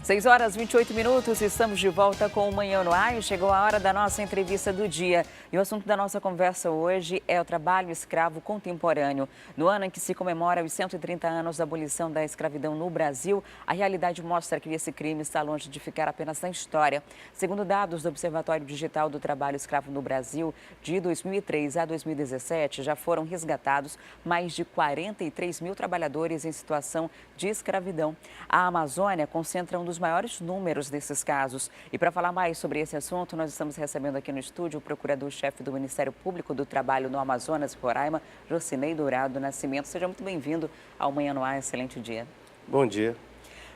6 horas e 28 minutos, estamos de volta com o Manhã no Ar e chegou a hora da nossa entrevista do dia. E o assunto da nossa conversa hoje é o trabalho escravo contemporâneo. No ano em que se comemora os 130 anos da abolição da escravidão no Brasil, a realidade mostra que esse crime está longe de ficar apenas na história. Segundo dados do Observatório Digital do Trabalho Escravo no Brasil, de 2003 a 2017, já foram resgatados mais de 43 mil trabalhadores em situação de escravidão. A Amazônia concentra um dos maiores números desses casos. E para falar mais sobre esse assunto, nós estamos recebendo aqui no estúdio o procurador-chefe do Ministério Público do Trabalho no Amazonas e Roraima, Jocinei Dourado Nascimento. Seja muito bem-vindo ao Manhã no Ar. Excelente dia. Bom dia.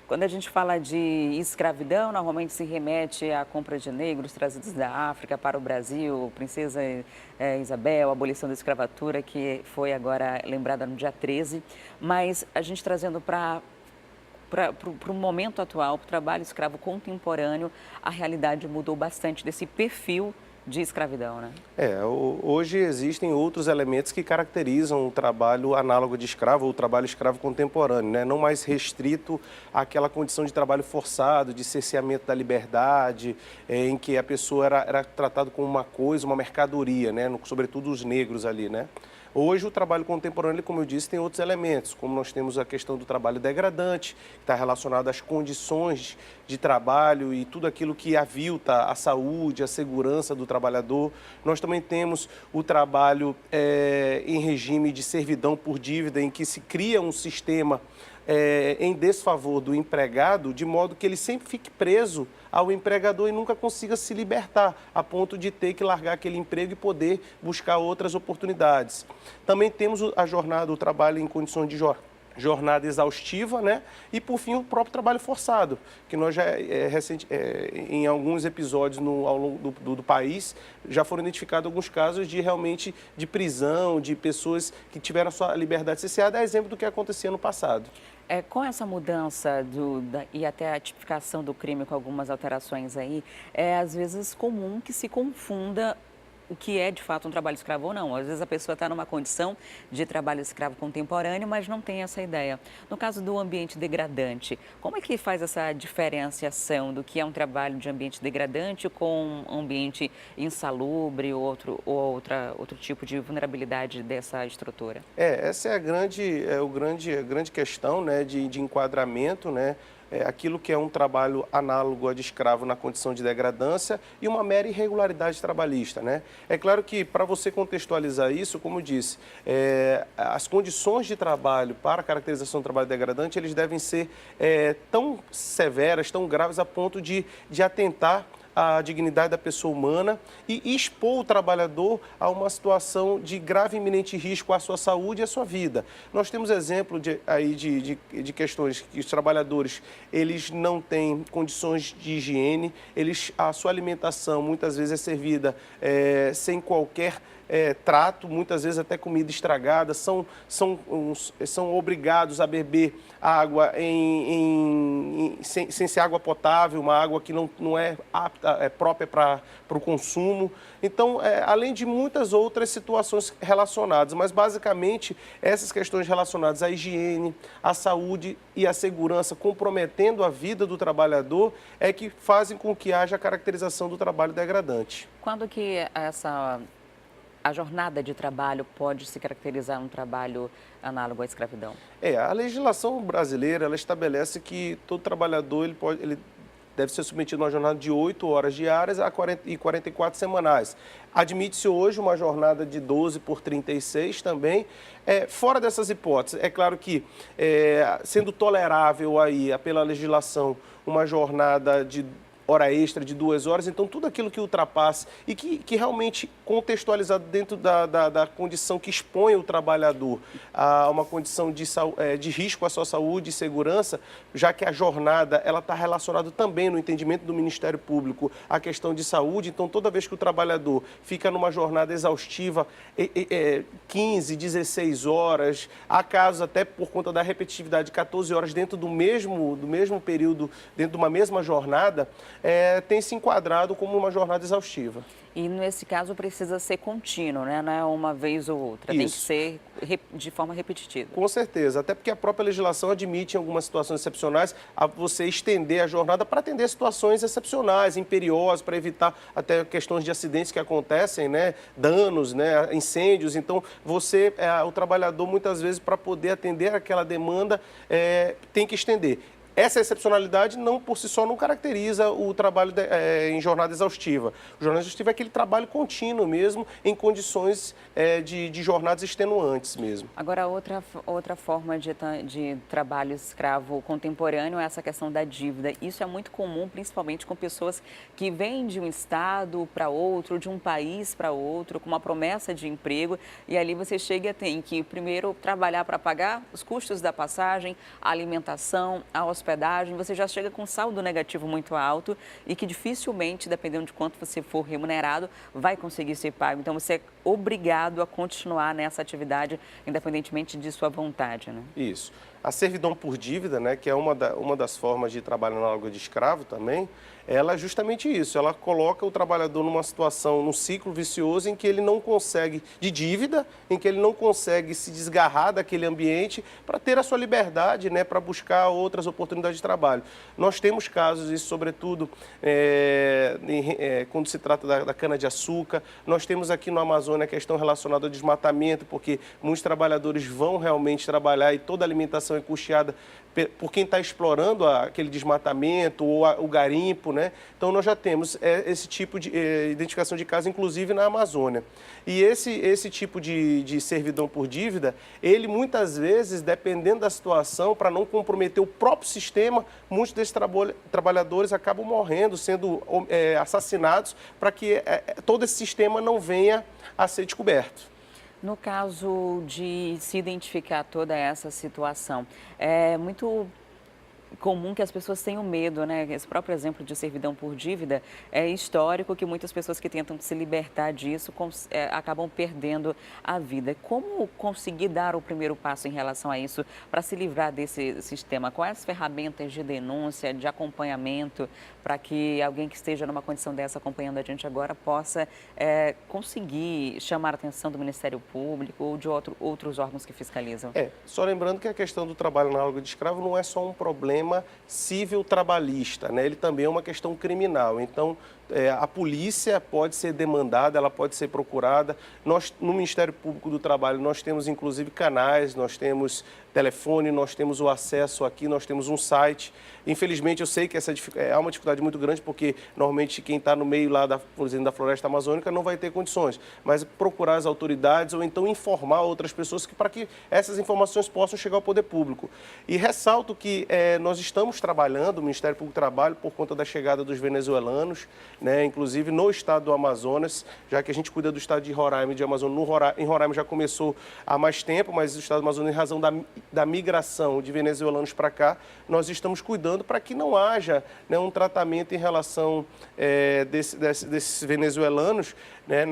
Quando a gente fala de escravidão, normalmente se remete à compra de negros trazidos da África para o Brasil, Princesa Isabel, a abolição da escravatura, que foi agora lembrada no dia 13. Mas a gente trazendo para o momento atual, para o trabalho escravo contemporâneo, a realidade mudou bastante desse perfil de escravidão, né? Hoje existem outros elementos que caracterizam o trabalho análogo de escravo ou o trabalho escravo contemporâneo, né? Não mais restrito àquela condição de trabalho forçado, de cerceamento da liberdade, em que a pessoa era tratada como uma coisa, uma mercadoria, né? Sobretudo os negros ali, né? Hoje, o trabalho contemporâneo, como eu disse, tem outros elementos, como nós temos a questão do trabalho degradante, que está relacionado às condições de trabalho e tudo aquilo que avilta a saúde, a segurança do trabalhador. Nós também temos o trabalho em regime de servidão por dívida, em que se cria um sistema em desfavor do empregado, de modo que ele sempre fique preso ao empregador e nunca consiga se libertar, a ponto de ter que largar aquele emprego e poder buscar outras oportunidades. Também temos a jornada, o trabalho em condições de jornada exaustiva, né? E, por fim, o próprio trabalho forçado, que nós já, em alguns episódios ao longo do país, já foram identificados alguns casos de prisão, de pessoas que tiveram a sua liberdade cerceada, é exemplo do que acontecia no passado. Com essa mudança e até a tipificação do crime com algumas alterações aí, é às vezes comum que se confunda o que é de fato um trabalho escravo ou não. Às vezes a pessoa está numa condição de trabalho escravo contemporâneo, mas não tem essa ideia. No caso do ambiente degradante, como é que faz essa diferenciação do que é um trabalho de ambiente degradante com um ambiente insalubre ou outro tipo de vulnerabilidade dessa estrutura? Essa é a grande questão, né, de enquadramento, né? Aquilo que é um trabalho análogo a de escravo na condição de degradância e uma mera irregularidade trabalhista, né? É claro que, para você contextualizar isso, como eu disse, as condições de trabalho para a caracterização do trabalho degradante, eles devem ser tão severas, tão graves, a ponto de atentar a dignidade da pessoa humana e expor o trabalhador a uma situação de grave e iminente risco à sua saúde e à sua vida. Nós temos exemplo de questões que os trabalhadores eles não têm condições de higiene, a sua alimentação muitas vezes é servida sem qualquer trato, muitas vezes até comida estragada, são obrigados a beber água sem ser água potável, uma água que não é apta, própria para o consumo. Então, além de muitas outras situações relacionadas, mas basicamente essas questões relacionadas à higiene, à saúde e à segurança, comprometendo a vida do trabalhador, é que fazem com que haja a caracterização do trabalho degradante. Quando que a jornada de trabalho pode se caracterizar um trabalho análogo à escravidão? A legislação brasileira, ela estabelece que todo trabalhador ele deve ser submetido a uma jornada de 8 horas diárias e 44 semanais. Admite-se hoje uma jornada de 12 por 36 também. Fora dessas hipóteses, é claro que, sendo tolerável aí, pela legislação, uma jornada de hora extra de 2 horas, então tudo aquilo que ultrapasse e que realmente contextualizado dentro da condição que expõe o trabalhador a uma condição de risco à sua saúde e segurança, já que a jornada ela está relacionada também no entendimento do Ministério Público à questão de saúde, então toda vez que o trabalhador fica numa jornada exaustiva, 15, 16 horas, há casos até por conta da repetitividade de 14 horas dentro do mesmo período, dentro de uma mesma jornada, tem se enquadrado como uma jornada exaustiva. E nesse caso precisa ser contínuo, né? Não é uma vez ou outra, tem que ser de forma repetitiva. Com certeza, até porque a própria legislação admite em algumas situações excepcionais a você estender a jornada para atender situações excepcionais, imperiosas, para evitar até questões de acidentes que acontecem, né? Danos, né? Incêndios. Então, o trabalhador, muitas vezes, para poder atender aquela demanda, tem que estender. Essa excepcionalidade, não por si só, não caracteriza o trabalho em jornada exaustiva. O jornada exaustiva é aquele trabalho contínuo mesmo, em condições de jornadas extenuantes mesmo. Agora, outra forma de trabalho escravo contemporâneo é essa questão da dívida. Isso é muito comum, principalmente com pessoas que vêm de um estado para outro, de um país para outro, com uma promessa de emprego, e ali você chega e tem que primeiro trabalhar para pagar os custos da passagem, a alimentação, a hospedagem. Você já chega com um saldo negativo muito alto e que dificilmente, dependendo de quanto você for remunerado, vai conseguir ser pago. Então, você é obrigado a continuar nessa atividade, independentemente de sua vontade, né? Isso. A servidão por dívida, né, que é uma das formas de trabalho análogo de escravo também, ela é justamente isso. Ela coloca o trabalhador numa situação, num ciclo vicioso em que ele não consegue, de dívida, em que ele não consegue se desgarrar daquele ambiente para ter a sua liberdade, né, para buscar outras oportunidades de trabalho. Nós temos casos, isso sobretudo quando se trata da cana-de-açúcar. Nós temos aqui no Amazônia a questão relacionada ao desmatamento, porque muitos trabalhadores vão realmente trabalhar e toda a alimentação é custeada por quem está explorando aquele desmatamento ou o garimpo, né? Então, nós já temos esse tipo de identificação de casos, inclusive na Amazônia. E esse tipo de servidão por dívida, ele muitas vezes, dependendo da situação, para não comprometer o próprio sistema, muitos desses trabalhadores acabam morrendo, sendo assassinados, para que todo esse sistema não venha a ser descoberto. No caso de se identificar toda essa situação, é muito comum que as pessoas tenham medo, né? Esse próprio exemplo de servidão por dívida é histórico, que muitas pessoas que tentam se libertar disso acabam perdendo a vida. Como conseguir dar o primeiro passo em relação a isso para se livrar desse sistema? Quais as ferramentas de denúncia, de acompanhamento, para que alguém que esteja numa condição dessa acompanhando a gente agora possa conseguir chamar a atenção do Ministério Público ou de outros órgãos que fiscalizam? Só lembrando que a questão do trabalho análogo de escravo não é só um problema civil trabalhista, né? Ele também é uma questão criminal. Então, a polícia pode ser demandada, ela pode ser procurada. Nós, no Ministério Público do Trabalho, nós temos inclusive canais, nós temos telefone, nós temos o acesso aqui, nós temos um site. Infelizmente, eu sei que é uma dificuldade muito grande, porque normalmente quem está no meio lá por exemplo, da floresta amazônica não vai ter condições. Mas procurar as autoridades ou então informar outras pessoas para que essas informações possam chegar ao poder público. E ressalto que nós estamos trabalhando, o Ministério Público do Trabalho, por conta da chegada dos venezuelanos, né, inclusive no estado do Amazonas, já que a gente cuida do estado de Roraima e de Amazonas. Em Roraima já começou há mais tempo, mas o estado do Amazonas, em razão da migração de venezuelanos para cá, nós estamos cuidando para que não haja, né, um tratamento em relação desses venezuelanos, né,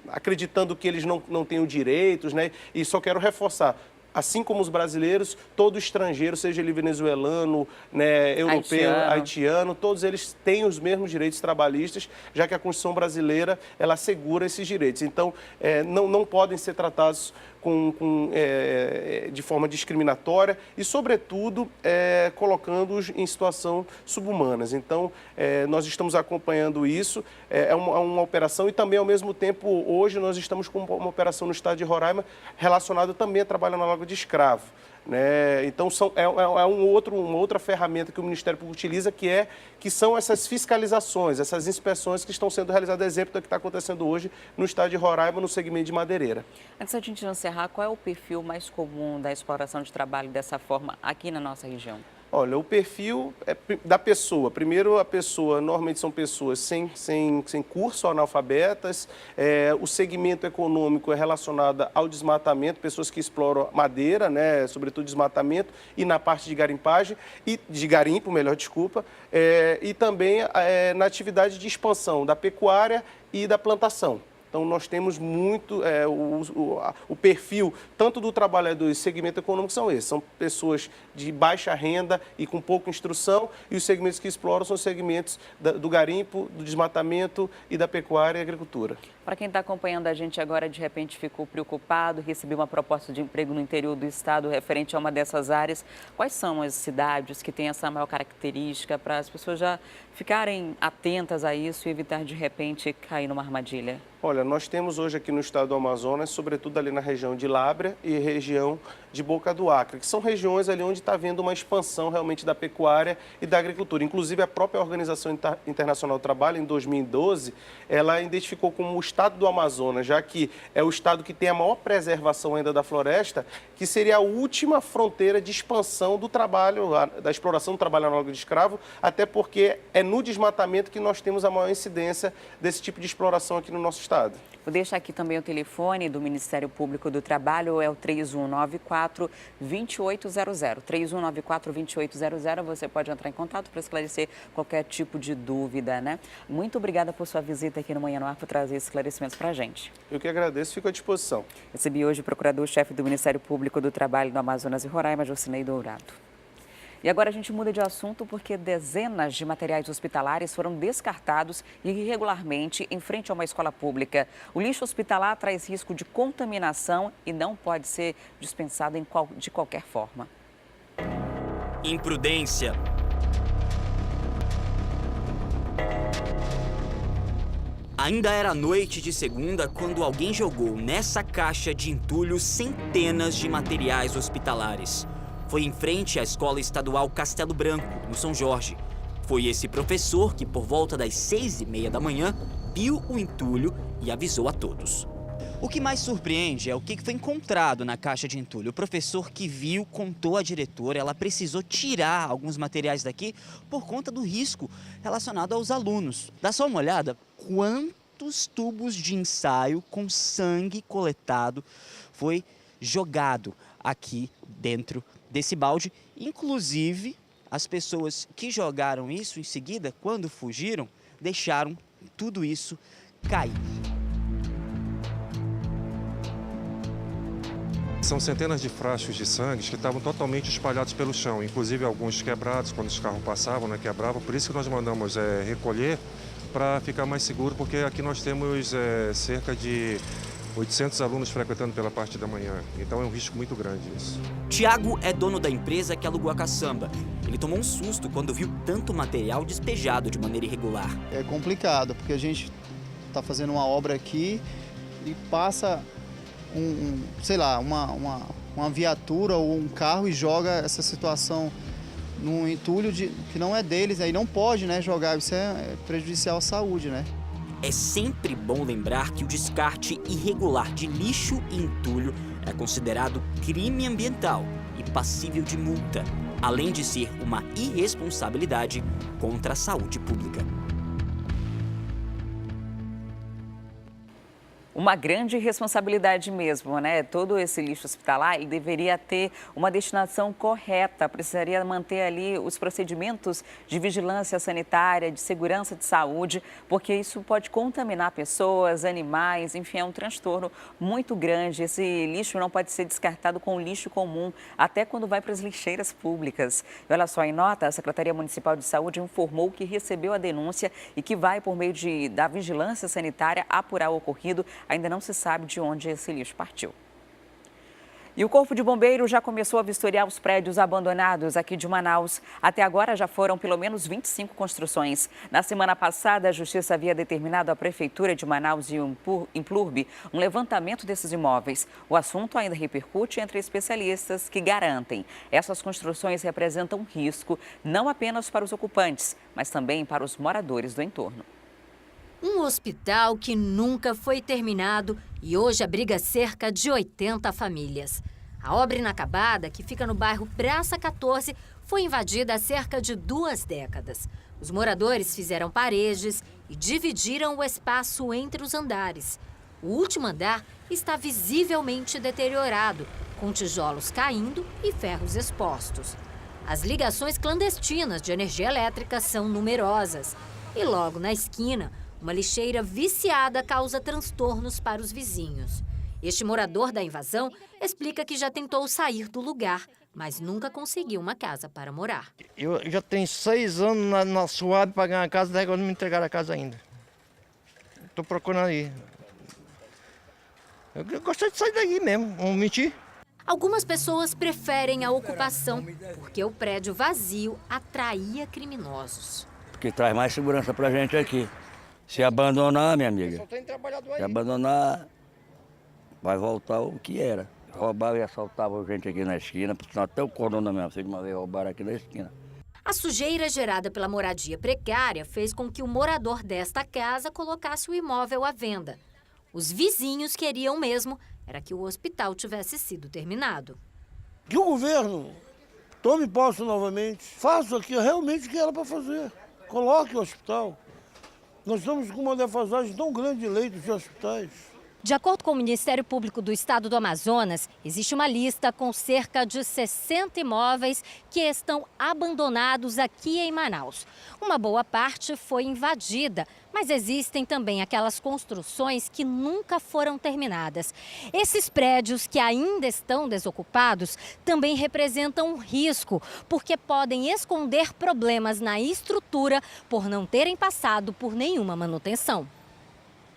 acreditando que eles não têm direitos, né, e só quero reforçar. Assim como os brasileiros, todo estrangeiro, seja ele venezuelano, né, europeu, haitiano, todos eles têm os mesmos direitos trabalhistas, já que a Constituição brasileira ela assegura esses direitos. Então, não podem ser tratados de forma discriminatória e, sobretudo, colocando-os em situação subhumanas. Então, nós estamos acompanhando isso, é uma operação e também, ao mesmo tempo, hoje nós estamos com uma operação no estado de Roraima relacionada também a trabalho análogo de escravo. Né? Então, uma outra ferramenta que o Ministério Público utiliza, que são essas fiscalizações, essas inspeções que estão sendo realizadas, exemplo do que está acontecendo hoje no estado de Roraima, no segmento de madeireira. Antes da gente encerrar, qual é o perfil mais comum da exploração de trabalho dessa forma aqui na nossa região? Olha, o perfil da pessoa. Primeiro, a pessoa, normalmente são pessoas sem curso, analfabetas. O segmento econômico é relacionado ao desmatamento, pessoas que exploram madeira, né, sobretudo desmatamento, e na parte de garimpagem, e de garimpo, melhor, desculpa, e também na atividade de expansão da pecuária e da plantação. Então, nós temos muito o perfil, tanto do trabalhador e segmento econômico são esses. São pessoas de baixa renda e com pouca instrução, e os segmentos que exploram são os segmentos do garimpo, do desmatamento e da pecuária e agricultura. Para quem está acompanhando a gente agora, de repente ficou preocupado, recebeu uma proposta de emprego no interior do estado referente a uma dessas áreas, quais são as cidades que têm essa maior característica para as pessoas já ficarem atentas a isso e evitar de repente cair numa armadilha? Olha, nós temos hoje aqui no estado do Amazonas, sobretudo ali na região de Lábrea e região de Boca do Acre, que são regiões ali onde está havendo uma expansão realmente da pecuária e da agricultura. Inclusive, a própria Organização Internacional do Trabalho, em 2012, ela identificou como o estado do Amazonas, já que é o estado que tem a maior preservação ainda da floresta, que seria a última fronteira de expansão do trabalho, da exploração do trabalho análogo de escravo, até porque é no desmatamento que nós temos a maior incidência desse tipo de exploração aqui no nosso estado. Vou deixar aqui também o telefone do Ministério Público do Trabalho, é o 3194-2800. 3194-2800, você pode entrar em contato para esclarecer qualquer tipo de dúvida, né? Muito obrigada por sua visita aqui no Manhã no Ar, por trazer esclarecimentos para a gente. Eu que agradeço, fico à disposição. Recebi hoje o procurador-chefe do Ministério Público do Trabalho do Amazonas e Roraima, Jocinei Dourado. E agora a gente muda de assunto porque dezenas de materiais hospitalares foram descartados irregularmente em frente a uma escola pública. O lixo hospitalar traz risco de contaminação e não pode ser dispensado de qualquer forma. Imprudência. Ainda era noite de segunda quando alguém jogou nessa caixa de entulho centenas de materiais hospitalares. Foi em frente à Escola Estadual Castelo Branco, no São Jorge. Foi esse professor que, por volta das 6h30 da manhã, viu o entulho e avisou a todos. O que mais surpreende é o que foi encontrado na caixa de entulho. O professor que viu contou à diretora, ela precisou tirar alguns materiais daqui por conta do risco relacionado aos alunos. Dá só uma olhada quantos tubos de ensaio com sangue coletado foi jogado aqui dentro desse balde. Inclusive, as pessoas que jogaram isso em seguida, quando fugiram, deixaram tudo isso cair. São centenas de frascos de sangue que estavam totalmente espalhados pelo chão, inclusive alguns quebrados quando os carros passavam, né, quebravam. Por isso que nós mandamos recolher para ficar mais seguro, porque aqui nós temos cerca de 800 alunos frequentando pela parte da manhã, então é um risco muito grande isso. Tiago é dono da empresa que aluga a caçamba. Ele tomou um susto quando viu tanto material despejado de maneira irregular. É complicado, porque a gente está fazendo uma obra aqui e passa uma viatura ou um carro e joga essa situação num entulho que não é deles, aí não pode, né, jogar, isso é prejudicial à saúde, né? É sempre bom lembrar que o descarte irregular de lixo e entulho é considerado crime ambiental e passível de multa, além de ser uma irresponsabilidade contra a saúde pública. Uma grande responsabilidade mesmo, né? Todo esse lixo hospitalar, ele deveria ter uma destinação correta, precisaria manter ali os procedimentos de vigilância sanitária, de segurança de saúde, porque isso pode contaminar pessoas, animais, enfim, é um transtorno muito grande. Esse lixo não pode ser descartado com lixo comum, até quando vai para as lixeiras públicas. E olha só, em nota, a Secretaria Municipal de Saúde informou que recebeu a denúncia e que vai, por meio da vigilância sanitária, apurar o ocorrido. Ainda não se sabe de onde esse lixo partiu. E o Corpo de Bombeiros já começou a vistoriar os prédios abandonados aqui de Manaus. Até agora já foram pelo menos 25 construções. Na semana passada, a Justiça havia determinado à Prefeitura de Manaus e o Implurb um levantamento desses imóveis. O assunto ainda repercute entre especialistas que garantem essas construções representam risco não apenas para os ocupantes, mas também para os moradores do entorno. Um hospital que nunca foi terminado e hoje abriga cerca de 80 famílias. A obra inacabada, que fica no bairro Praça 14, foi invadida há cerca de 2 décadas. Os moradores fizeram paredes e dividiram o espaço entre os andares. O último andar está visivelmente deteriorado, com tijolos caindo e ferros expostos. As ligações clandestinas de energia elétrica são numerosas. E logo na esquina, Uma lixeira viciada causa transtornos para os vizinhos. Este morador da invasão explica que já tentou sair do lugar, mas nunca conseguiu uma casa para morar. Eu já tenho 6 anos na suave para ganhar a casa, daí agora não me entregaram a casa ainda. Estou procurando aí. Eu gostaria de sair daqui mesmo, não mentir. Algumas pessoas preferem a ocupação, porque o prédio vazio atraía criminosos. Porque traz mais segurança pra gente aqui. Se abandonar, minha amiga, se abandonar, vai voltar o que era. Roubavam e assaltavam gente aqui na esquina, porque senão até o cordão da minha filha uma vez roubaram aqui na esquina. A sujeira gerada pela moradia precária fez com que o morador desta casa colocasse o imóvel à venda. Os vizinhos queriam mesmo era que o hospital tivesse sido terminado. Que o governo tome posse novamente, faça o que realmente que era para fazer. Coloque o hospital. Nós estamos com uma defasagem tão grande de leitos de hospitais. De acordo com o Ministério Público do Estado do Amazonas, existe uma lista com cerca de 60 imóveis que estão abandonados aqui em Manaus. Uma boa parte foi invadida, mas existem também aquelas construções que nunca foram terminadas. Esses prédios que ainda estão desocupados também representam um risco, porque podem esconder problemas na estrutura por não terem passado por nenhuma manutenção.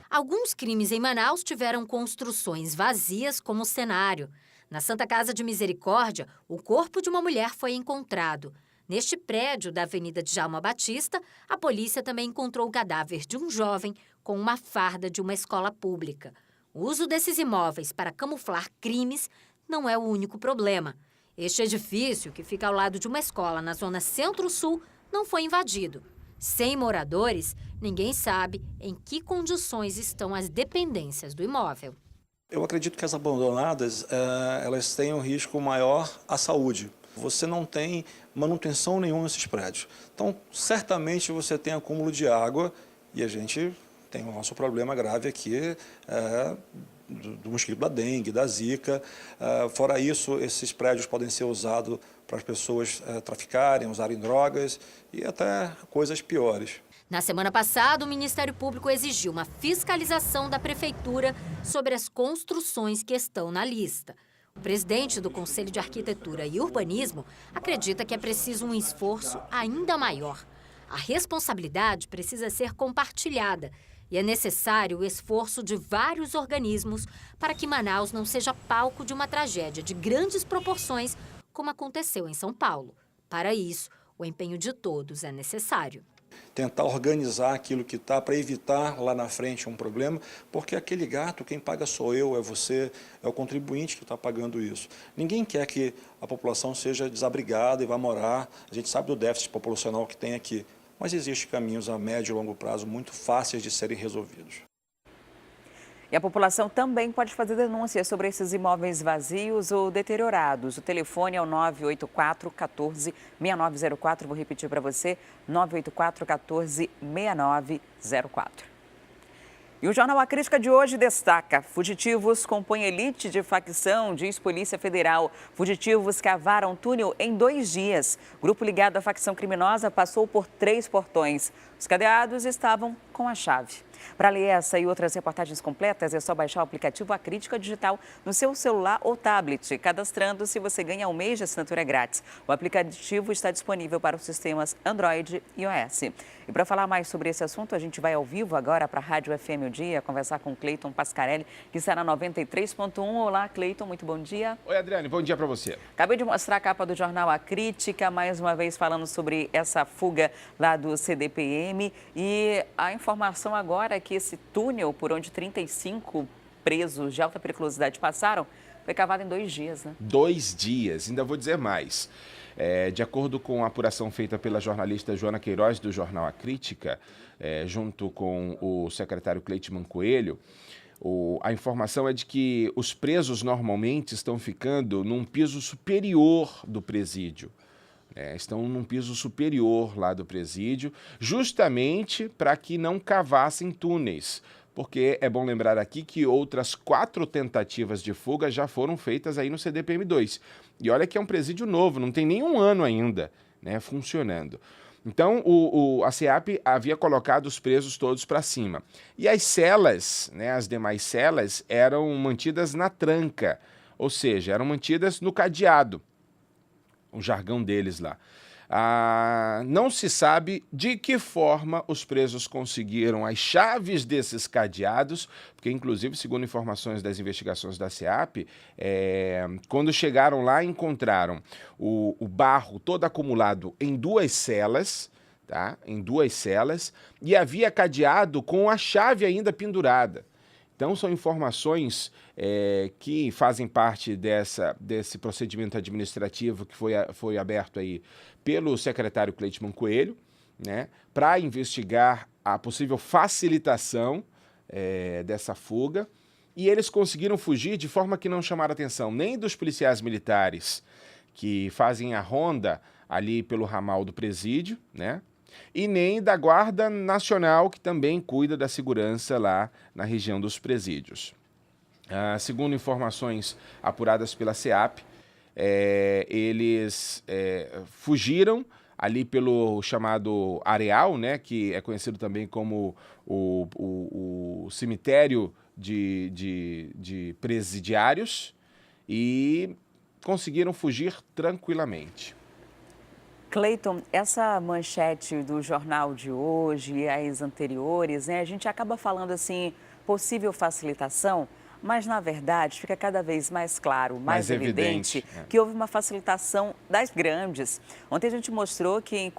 Alguns crimes em Manaus tiveram construções vazias como cenário. Na Santa Casa de Misericórdia, o corpo de uma mulher foi encontrado. Neste prédio da Avenida Djalma Batista, a polícia também encontrou o cadáver de um jovem com uma farda de uma escola pública. O uso desses imóveis para camuflar crimes não é o único problema. Este edifício, que fica ao lado de uma escola na zona centro-sul, não foi invadido. Sem moradores, ninguém sabe em que condições estão as dependências do imóvel. Eu acredito que as abandonadas, elas têm um risco maior à saúde. Você não tem manutenção nenhuma nesses prédios. Então, certamente você tem acúmulo de água e a gente tem o nosso problema grave aqui do mosquito da dengue, da zika. Fora isso, esses prédios podem ser usados para as pessoas traficarem, usarem drogas e até coisas piores. Na semana passada, o Ministério Público exigiu uma fiscalização da Prefeitura sobre as construções que estão na lista. O presidente do Conselho de Arquitetura e Urbanismo acredita que é preciso um esforço ainda maior. A responsabilidade precisa ser compartilhada e é necessário o esforço de vários organismos para que Manaus não seja palco de uma tragédia de grandes proporções, como aconteceu em São Paulo. Para isso, o empenho de todos é necessário. Tentar organizar aquilo que está para evitar lá na frente um problema, porque aquele gato, quem paga sou eu, é você, é o contribuinte que está pagando isso. Ninguém quer que a população seja desabrigada e vá morar. A gente sabe do déficit populacional que tem aqui, mas existem caminhos a médio e longo prazo muito fáceis de serem resolvidos. E a população também pode fazer denúncias sobre esses imóveis vazios ou deteriorados. O telefone é o 984-14-6904. Vou repetir para você, 984-14-6904. E o Jornal A Crítica de hoje destaca: fugitivos compõem elite de facção, diz Polícia Federal. Fugitivos cavaram túnel em 2 dias. Grupo ligado à facção criminosa passou por 3 portões. Os cadeados estavam com a chave. Para ler essa e outras reportagens completas, é só baixar o aplicativo A Crítica Digital no seu celular ou tablet. Cadastrando-se, você ganha 1 mês de assinatura grátis. O aplicativo está disponível para os sistemas Android e iOS. E para falar mais sobre esse assunto, a gente vai ao vivo agora para a Rádio FM O Dia, conversar com Cleiton Pascarelli, que está na 93.1. Olá, Cleiton, muito bom dia. Oi, Adriane, bom dia para você. Acabei de mostrar a capa do jornal A Crítica, mais uma vez falando sobre essa fuga lá do CDPM. E a informação agora é que esse túnel por onde 35 presos de alta periculosidade passaram foi cavado em 2 dias, né? 2 dias, ainda vou dizer mais. De acordo com a apuração feita pela jornalista Joana Queiroz, do jornal A Crítica, junto com o secretário Cleiton Coelho, a informação é de que os presos normalmente estão ficando num piso superior do presídio. Estão num piso superior lá do presídio, justamente para que não cavassem túneis. Porque é bom lembrar aqui que outras 4 tentativas de fuga já foram feitas aí no CDPM-2. E olha que é um presídio novo, não tem nem 1 ano ainda, né, funcionando. Então, a SEAP havia colocado os presos todos para cima. E as celas, né, as demais celas, eram mantidas na tranca, ou seja, eram mantidas no cadeado, o jargão deles lá. Não se sabe de que forma os presos conseguiram as chaves desses cadeados, porque, inclusive, segundo informações das investigações da SEAP, quando chegaram lá, encontraram o barro todo acumulado em 2 celas, tá? Em 2 celas, e havia cadeado com a chave ainda pendurada. Então, são informações que fazem parte desse procedimento administrativo que foi aberto aí pelo secretário Cleiton Coelho, né, para investigar a possível facilitação dessa fuga. E eles conseguiram fugir de forma que não chamaram atenção nem dos policiais militares que fazem a ronda ali pelo ramal do presídio, né? E nem da Guarda Nacional, que também cuida da segurança lá na região dos presídios. Segundo informações apuradas pela SEAP, eles fugiram ali pelo chamado Areal, né, que é conhecido também como o cemitério de presidiários, e conseguiram fugir tranquilamente. Cleiton, essa manchete do jornal de hoje e as anteriores, né, a gente acaba falando assim, possível facilitação, mas na verdade fica cada vez mais claro, mais evidente que houve uma facilitação das grandes. Ontem a gente mostrou que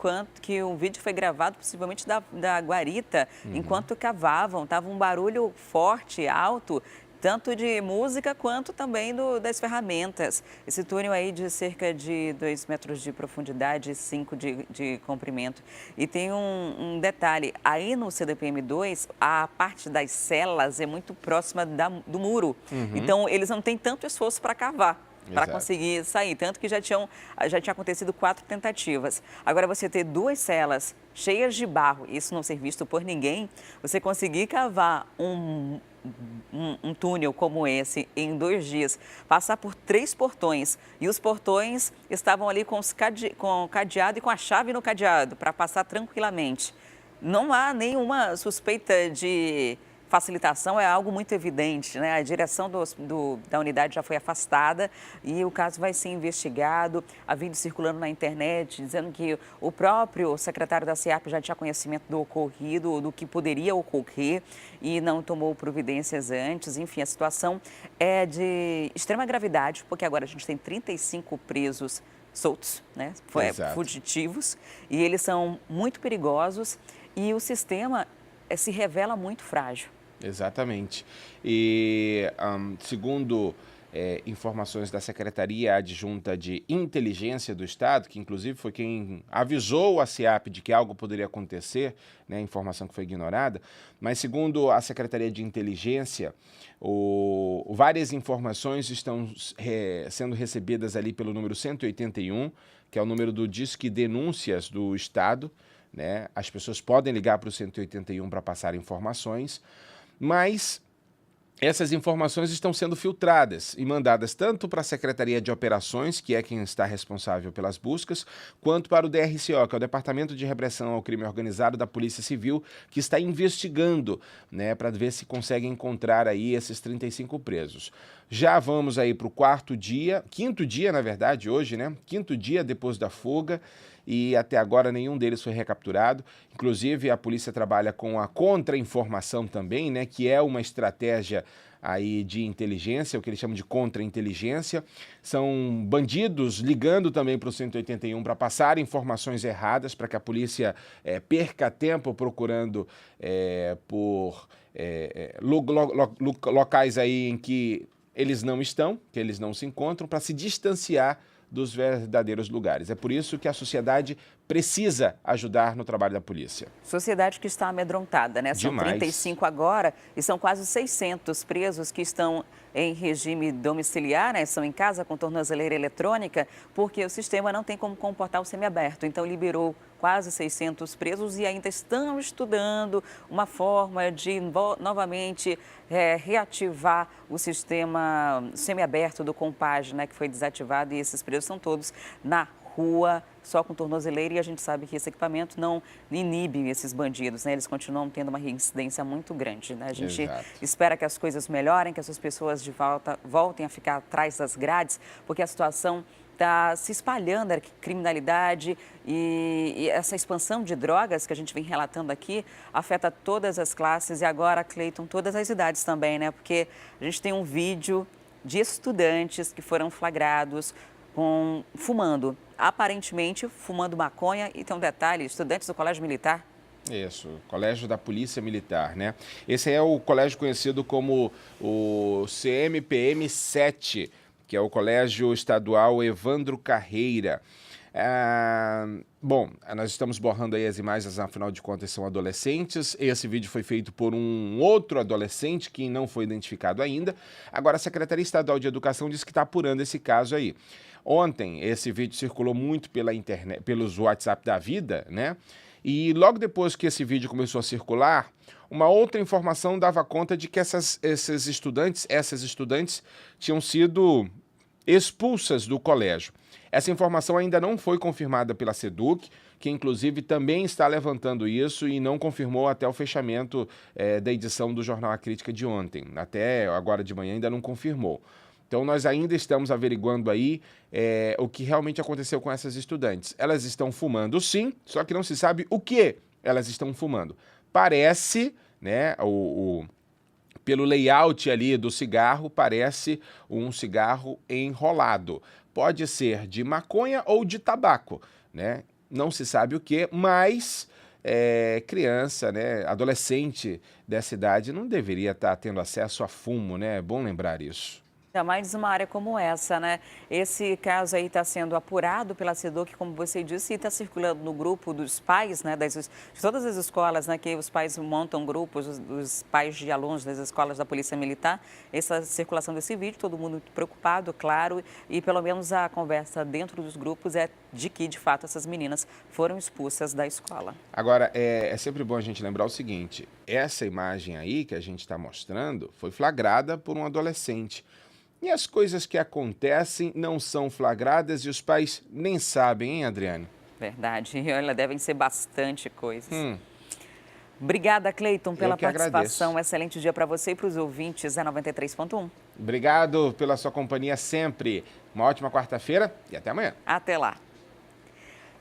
um vídeo foi gravado possivelmente da guarita, enquanto cavavam, estava um barulho forte, alto, tanto de música quanto também das ferramentas. Esse túnel aí de cerca de 2 metros de profundidade e 5 de comprimento. E tem um detalhe, aí no CDPM-2, a parte das celas é muito próxima do muro. Então, eles não têm tanto esforço para cavar, para conseguir sair. Tanto que já tinha acontecido 4 tentativas. Agora, você ter 2 celas cheias de barro, isso não ser visto por ninguém, você conseguir cavar um túnel como esse em 2 dias, passar por 3 portões, e os portões estavam ali com o cadeado e com a chave no cadeado para passar tranquilamente. Não há nenhuma suspeita de facilitação, é algo muito evidente, né? A direção da unidade já foi afastada e o caso vai ser investigado. Há vídeo circulando na internet dizendo que o próprio secretário da SEAP já tinha conhecimento do ocorrido, do que poderia ocorrer, e não tomou providências antes. Enfim, a situação é de extrema gravidade, porque agora a gente tem 35 presos soltos, né? Fugitivos, e eles são muito perigosos e o sistema se revela muito frágil. Exatamente. E segundo informações da Secretaria Adjunta de Inteligência do Estado, que inclusive foi quem avisou a SEAP de que algo poderia acontecer, né, informação que foi ignorada, mas segundo a Secretaria de Inteligência, várias informações estão sendo recebidas ali pelo número 181, que é o número do Disque Denúncias do Estado, né? As pessoas podem ligar para o 181 para passar informações, mas essas informações estão sendo filtradas e mandadas tanto para a Secretaria de Operações, que é quem está responsável pelas buscas, quanto para o DRCO, que é o Departamento de Repressão ao Crime Organizado da Polícia Civil, que está investigando, né, para ver se consegue encontrar aí esses 35 presos. Já vamos aí para o quinto dia, na verdade, hoje, né? 5º dia depois da fuga, e até agora nenhum deles foi recapturado. Inclusive, a polícia trabalha com a contra-informação também, né, que é uma estratégia aí de inteligência, o que eles chamam de contra-inteligência. São bandidos ligando também para o 181 para passar informações erradas, para que a polícia perca tempo procurando por locais aí em que eles não estão, que eles não se encontram, para se distanciar dos verdadeiros lugares. É por isso que a sociedade precisa ajudar no trabalho da polícia. Sociedade que está amedrontada, né? São 35 agora e são quase 600 presos que estão em regime domiciliar, né? São em casa com tornozeleira eletrônica, porque o sistema não tem como comportar o semiaberto. Então, liberou quase 600 presos e ainda estão estudando uma forma de novamente reativar o sistema semiaberto do Compage, né? Que foi desativado, e esses presos são todos na rua, só com tornozeleira, e a gente sabe que esse equipamento não inibe esses bandidos, né? Eles continuam tendo uma reincidência muito grande, né? A gente espera que as coisas melhorem, que essas pessoas de volta voltem a ficar atrás das grades, porque a situação está se espalhando, a criminalidade e essa expansão de drogas que a gente vem relatando aqui afeta todas as classes e agora, Cleiton, todas as idades também, né? Porque a gente tem um vídeo de estudantes que foram flagrados fumando, aparentemente fumando maconha. E tem um detalhe, estudantes do Colégio Militar. Isso, Colégio da Polícia Militar, né? Esse é o colégio conhecido como o CMPM 7, que é o Colégio Estadual Evandro Carreira. Bom, nós estamos borrando aí as imagens, afinal de contas são adolescentes. Esse vídeo foi feito por um outro adolescente que não foi identificado ainda. Agora, a Secretaria Estadual de Educação disse que está apurando esse caso aí. Ontem, esse vídeo circulou muito pela internet, pelos WhatsApp da vida, né? E logo depois que esse vídeo começou a circular, uma outra informação dava conta de que essas estudantes tinham sido expulsas do colégio. Essa informação ainda não foi confirmada pela SEDUC, que inclusive também está levantando isso e não confirmou até o fechamento da edição do Jornal A Crítica de ontem. Até agora de manhã ainda não confirmou. Então nós ainda estamos averiguando aí o que realmente aconteceu com essas estudantes. Elas estão fumando sim, só que não se sabe o que elas estão fumando. Parece, né, pelo layout ali do cigarro, parece um cigarro enrolado. Pode ser de maconha ou de tabaco, né? Não se sabe o que, mas criança, né, adolescente dessa idade não deveria estar tendo acesso a fumo, né? É bom lembrar isso. Ainda mais uma área como essa, né? Esse caso aí está sendo apurado pela SEDUC, como você disse, e está circulando no grupo dos pais, né? De todas as escolas, né? Que os pais montam grupos, dos pais de alunos das escolas da Polícia Militar. Essa circulação desse vídeo, todo mundo preocupado, claro, e pelo menos a conversa dentro dos grupos é de que, de fato, essas meninas foram expulsas da escola. Agora, é sempre bom a gente lembrar o seguinte, essa imagem aí que a gente está mostrando foi flagrada por um adolescente. E as coisas que acontecem não são flagradas e os pais nem sabem, hein, Adriane? Verdade. E olha, devem ser bastante coisas. Obrigada, Cleiton, pela participação. Agradeço. Excelente dia para você e para os ouvintes da 93.1. Obrigado pela sua companhia sempre. Uma ótima quarta-feira e até amanhã. Até lá.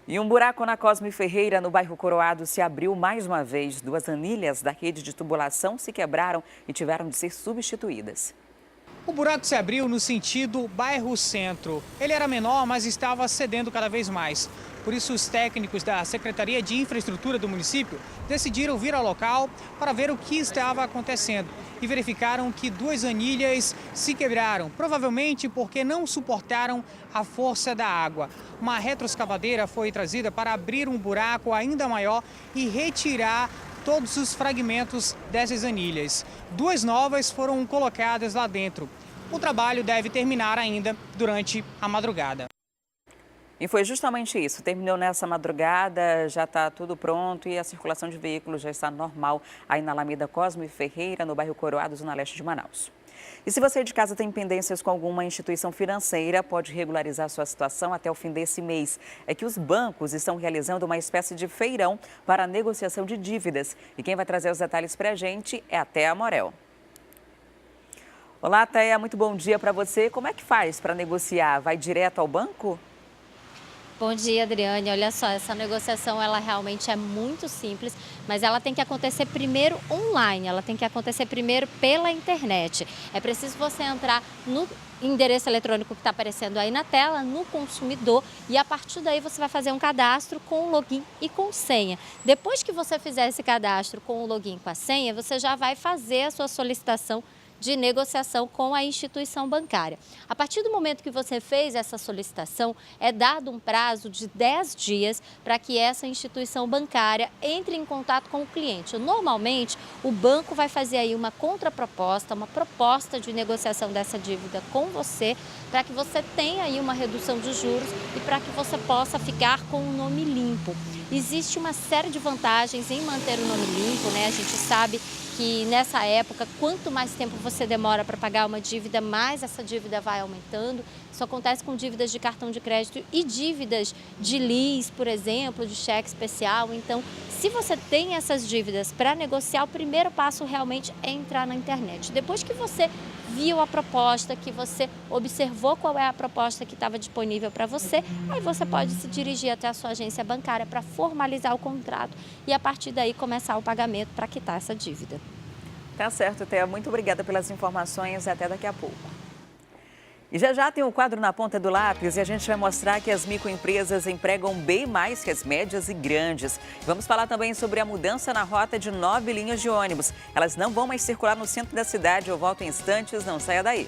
E um buraco na Cosme Ferreira, no bairro Coroado, se abriu mais uma vez. 2 anilhas da rede de tubulação se quebraram e tiveram de ser substituídas. O buraco se abriu no sentido bairro-centro. Ele era menor, mas estava cedendo cada vez mais. Por isso, os técnicos da Secretaria de Infraestrutura do município decidiram vir ao local para ver o que estava acontecendo. E verificaram que 2 anilhas se quebraram, provavelmente porque não suportaram a força da água. Uma retroescavadeira foi trazida para abrir um buraco ainda maior e retirar todos os fragmentos dessas anilhas. 2 novas foram colocadas lá dentro. O trabalho deve terminar ainda durante a madrugada. E foi justamente isso. Terminou nessa madrugada, já está tudo pronto e a circulação de veículos já está normal aí na Alameda Cosme Ferreira, no bairro Coroado, zona leste de Manaus. E se você de casa tem pendências com alguma instituição financeira, pode regularizar sua situação até o fim desse mês. É que os bancos estão realizando uma espécie de feirão para a negociação de dívidas. E quem vai trazer os detalhes para a gente é a Thea Morel. Olá, Thea, muito bom dia para você. Como é que faz para negociar? Vai direto ao banco? Bom dia, Adriane. Olha só, essa negociação ela realmente é muito simples, mas ela tem que acontecer primeiro online, ela tem que acontecer primeiro pela internet. É preciso você entrar no endereço eletrônico que está aparecendo aí na tela, no consumidor, e a partir daí você vai fazer um cadastro com o login e com senha. Depois que você fizer esse cadastro com o login e com a senha, você já vai fazer a sua solicitação de negociação com a instituição bancária. A partir do momento que você fez essa solicitação, é dado um prazo de 10 dias para que essa instituição bancária entre em contato com o cliente. Normalmente, o banco vai fazer aí uma contraproposta, uma proposta de negociação dessa dívida com você, para que você tenha aí uma redução de juros e para que você possa ficar com o nome limpo. Existe uma série de vantagens em manter o nome limpo, né? A gente sabe que nessa época, quanto mais tempo você demora para pagar uma dívida, mais essa dívida vai aumentando. Isso acontece com dívidas de cartão de crédito e dívidas de LIS, por exemplo, de cheque especial. Então, se você tem essas dívidas para negociar, o primeiro passo realmente é entrar na internet. Depois que você viu a proposta, que você observou qual é a proposta que estava disponível para você, aí você pode se dirigir até a sua agência bancária para formalizar o contrato e a partir daí começar o pagamento para quitar essa dívida. Tá certo, Thea. Muito obrigada pelas informações e até daqui a pouco. E já tem o quadro na ponta do lápis e a gente vai mostrar que as microempresas empregam bem mais que as médias e grandes. Vamos falar também sobre a mudança na rota de 9 linhas de ônibus. Elas não vão mais circular no centro da cidade. Eu volto em instantes, não saia daí.